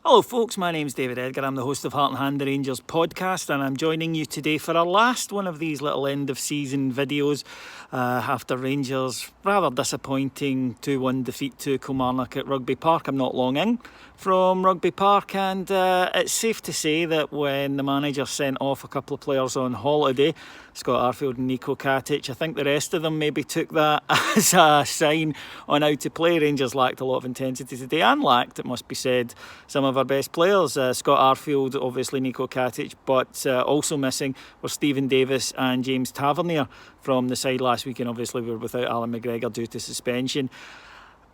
Hello folks, my name's David Edgar. I'm the host of Heart and Hand, the Rangers podcast, and I'm joining you today for our last one of these little end of season videos after Rangers' rather disappointing 2-1 defeat to Kilmarnock at Rugby Park. I'm not long in from Rugby Park, and it's safe to say that when the manager sent off a couple of players on holiday, Scott Arfield and Nico Katic, I think the rest of them maybe took that as a sign on how to play. Rangers lacked a lot of intensity today, and lacked, it must be said, some of our best players. Scott Arfield, obviously Nico Katic, but also missing were Stephen Davis and James Tavernier from the side last week, and obviously we were without Alan McGregor due to suspension.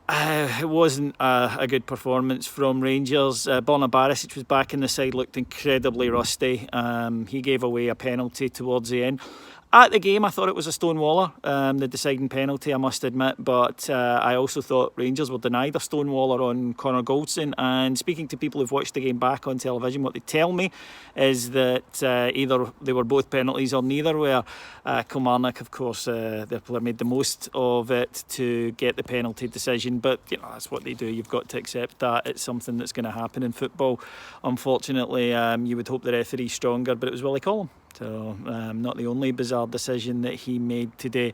It wasn't a good performance from Rangers. Borna Barisic was back in the side, looked incredibly rusty. He gave away a penalty towards the end. At the game, I thought it was a stonewaller, the deciding penalty, I must admit, but I also thought Rangers were denied a stonewaller on Connor Goldson. And speaking to people who've watched the game back on television, what they tell me is that either they were both penalties or neither were. Kilmarnock, of course, their player made the most of it to get the penalty decision, but you know, that's what they do. You've got to accept that. It's something that's going to happen in football. Unfortunately, you would hope the referee's stronger, but it was Willie Collum. So not the only bizarre decision that he made today.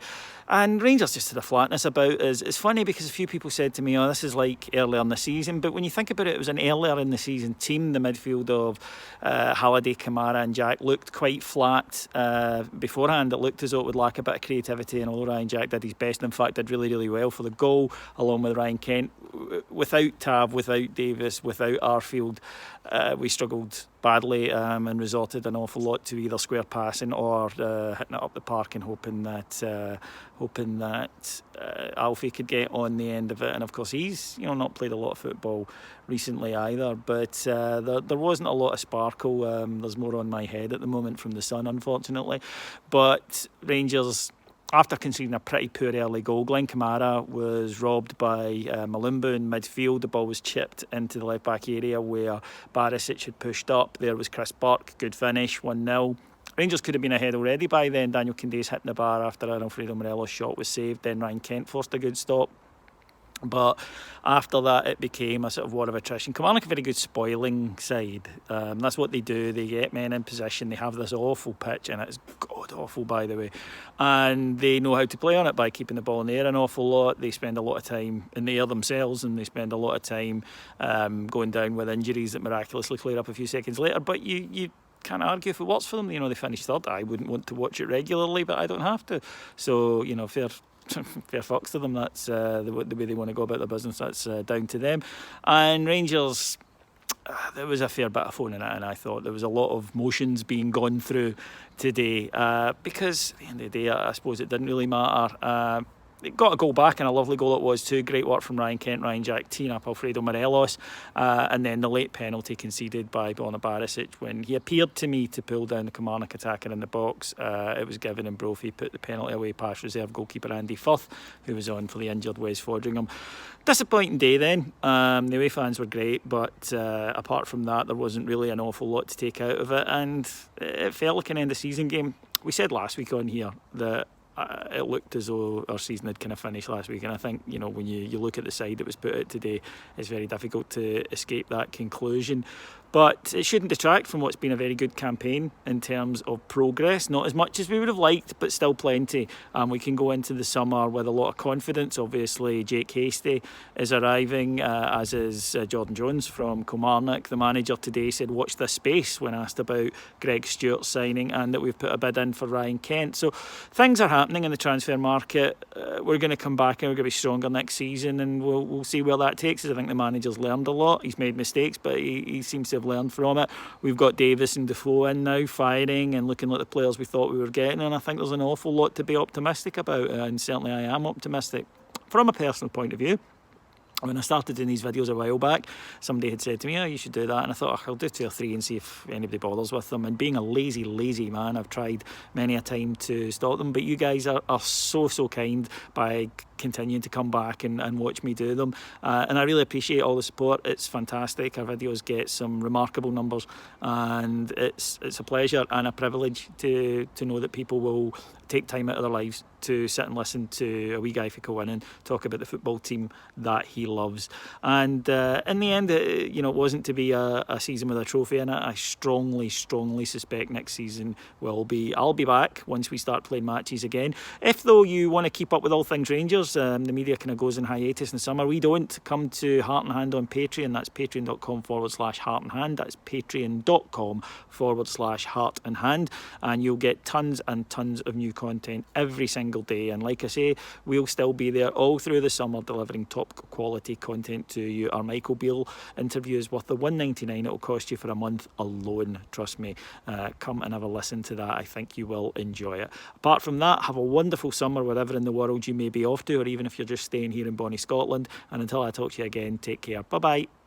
And Rangers just had a flatness about us. It's funny because a few people said to me, oh, this is like earlier in the season. But when you think about it, it was an earlier in the season team. The midfield of Halliday, Kamara and Jack looked quite flat beforehand. It looked as though it would lack a bit of creativity. And although Ryan Jack did his best, in fact did really, really well for the goal, along with Ryan Kent, without Tav, without Davis, without Arfield, we struggled badly and resorted an awful lot to either square passing or hitting it up the park and hoping that Alfie could get on the end of it. And of course he's not played a lot of football recently either, but there wasn't a lot of sparkle. There's more on my head at the moment from the sun, unfortunately. But Rangers, after conceding a pretty poor early goal, Glenn Kamara was robbed by Malumbu in midfield. The ball was chipped into the left back area where Barisic had pushed up. There was Chris Burke, good finish, 1-0. Rangers could have been ahead already by then. Daniel Candeias hitting the bar after an Alfredo Morelos shot was saved. Then Ryan Kent forced a good stop. But after that, it became a sort of war of attrition. Kilmarnock a very good spoiling side. That's what they do. They get men in position. They have this awful pitch, and it's god awful, by the way. And they know how to play on it by keeping the ball in the air an awful lot. They spend a lot of time in the air themselves, and they spend a lot of time going down with injuries that miraculously clear up a few seconds later. But you can't argue if it works for them. They finished third. I wouldn't want to watch it regularly, but I don't have to. So fair fucks to them. That's the way they want to go about their business. That's down to them. And Rangers, there was a fair bit of phoning it, and I thought there was a lot of motions being gone through today because at the end of the day, I suppose it didn't really matter. It got a goal back, and a lovely goal it was too. Great work from Ryan Kent, Ryan Jack teeing up Alfredo Morelos, and then the late penalty conceded by Borna Barisic when he appeared to me to pull down the Kilmarnock attacker in the box. It was given, and Brophy put the penalty away past reserve goalkeeper Andy Firth, who was on for the injured Wes Foderingham. Disappointing day then. The away fans were great, but apart from that, there wasn't really an awful lot to take out of it, and it felt like an end of season game. We said last week on here that it looked as though our season had kind of finished last week, and I think when you look at the side that was put out today, it's very difficult to escape that conclusion. But it shouldn't detract from what's been a very good campaign in terms of progress. Not as much as we would have liked, but still plenty. We can go into the summer with a lot of confidence. Obviously, Jake Hastie is arriving, as is Jordan Jones from Kilmarnock. The manager today said, watch this space, when asked about Greg Stewart's signing, and that we've put a bid in for Ryan Kent. So things are happening in the transfer market. We're going to come back and we're going to be stronger next season, and we'll see where that takes us. I think the manager's learned a lot. He's made mistakes, but he seems to have learned from it. We've got Davis and Defoe in now, firing and looking like the players we thought we were getting, and I think there's an awful lot to be optimistic about, and certainly I am optimistic. From a personal point of view, when I started doing these videos a while back, somebody had said to me, you should do that, and I thought, I'll do 2 or 3 and see if anybody bothers with them. And being a lazy man, I've tried many a time to stop them, but you guys are so kind by continuing to come back and watch me do them. And I really appreciate all the support. It's fantastic. Our videos get some remarkable numbers, and it's a pleasure and a privilege to know that people will take time out of their lives to sit and listen to a wee guy for winning talk about the football team that he loves. And in the end, it wasn't to be a season with a trophy in it. I strongly suspect next season I'll be back once we start playing matches again. If though you want to keep up with all things Rangers, the media kind of goes in hiatus in the summer. We don't. Come to Heart and Hand on Patreon. That's patreon.com/Heart and Hand. That's patreon.com/Heart and Hand, and you'll get tons and tons of new content every single day. And like I say, we'll still be there all through the summer delivering top quality content to you. Our Michael Beale interview is worth the $1.99 it'll cost you for a month alone. Trust me. Come and have a listen to that. I think you will enjoy it. Apart from that, have a wonderful summer wherever in the world you may be off to, or even if you're just staying here in bonnie Scotland. And until I talk to you again, take care. Bye bye.